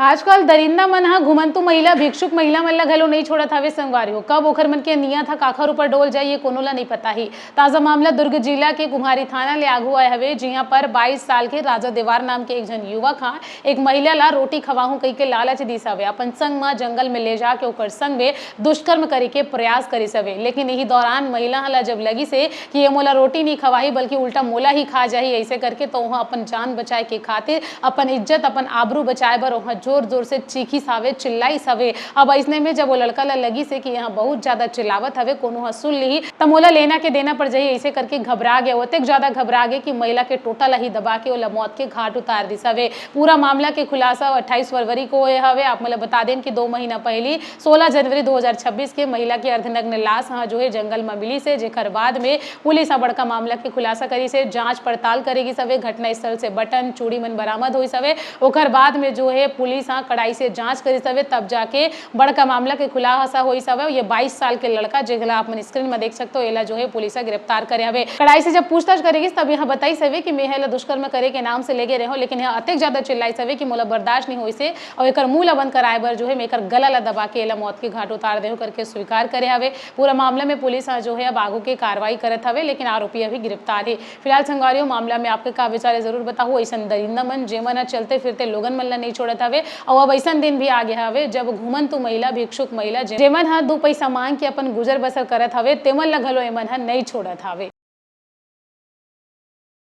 आजकल दरिंदा मन हा घुमंतु महिला भिक्षुक महिला मन ला घलो नहीं छोड़त हवे संगवारी हो। कब ओखर मन के नियत हा काखर ऊपर डोल जाए ये कोनो ला नहीं पता ही। ताजा मामला दुर्ग जिला के कुम्हारी थाना ले आगू आए हवे, जिहां पर 22 साल के राजा देवार नाम के एक जन युवक हा एक महिला ला रोटी खवाहू कही के लालच दिस हवे। अपन संग में जंगल में ले जाके ओकर संग में दुष्कर्म करे के प्रयास करिस हवे। लेकिन यही दौरान महिला ला जब लगी से कि ये मोला रोटी नहीं खवाही बल्कि उल्टा मोला ही खा जाही ऐसे करके, तो वहां अपन जान बचाए के खातिर अपन इज्जत अपन आबरू बचाए बर वहां जोर जोर से चीखी सावे चिल्लाई सवे। अब ऐसने में जब वो लड़का ला लगी से कि यहाँ बहुत ज्यादा चिल्लावत हवे, कोनो ह सुन ली त मोला लेना के देना पड़ जाही ऐसे करके घबरा गया। ओतेक ज्यादा घबरा गए कि महिला के टोटा ला ही दबा के ओला मौत के घाट उतार दिस हवे। पूरा मामला के खुलासा 28 फरवरी को हुए हवे। आप मतलब बता दें कि 2 महीना पहले 16 जनवरी 2026 के महिला की अर्धनग्न लाश हाँ जो है जंगल में मिली से, जेकर बाद में पुलिस बड़का मामला के खुलासा करी से जांच पड़ताल करेगी सवे। घटना स्थल से बटन चूड़ी मन बरामद हुई सवे। ओकर बाद में जो है पुलिस कड़ाई से जांच करी सवे, तब जाके बड़का मामला के खुलासा हुई सवे। ये 22 साल के लड़का जेला आप मन स्क्रीन में देख सकते हो, एला जो है पुलिस गिरफ्तार करे हवे। कड़ाई से जब पूछताछ करेगी तब यहाँ बताई सवे कि मैं एला दुष्कर्म करे के नाम से लेके रहो, लेकिन यहाँ अतेक ज्यादा चिल्लाई सवे कि मोला बर्दाश्त नहीं होई से और एकर मुंह ला बंद कराए बर जो है एकर गला ला दबा के एला मौत के घाट उतार देहो करके स्वीकार करे हवे। पूरा मामले में पुलिस जो है अब आगू के कार्रवाई करत हवे, लेकिन आरोपी अभी गिरफ्तार है। फिलहाल संगवारियों मामला में आपके का विचार है जरूर बताओ। ऐसा दरिंदा मन जेमन चलते फिरते लोगन मन ला नहीं छोड़त हवे और अब ऐसा दिन भी आ गया हवे जब घुमंतु महिला भिक्षुक महिला जेमन हा 2 पैसा मांग के अपन गुजर बसर करत हवे तेमन ला घलो एमन हा नहीं छोड़त हवे।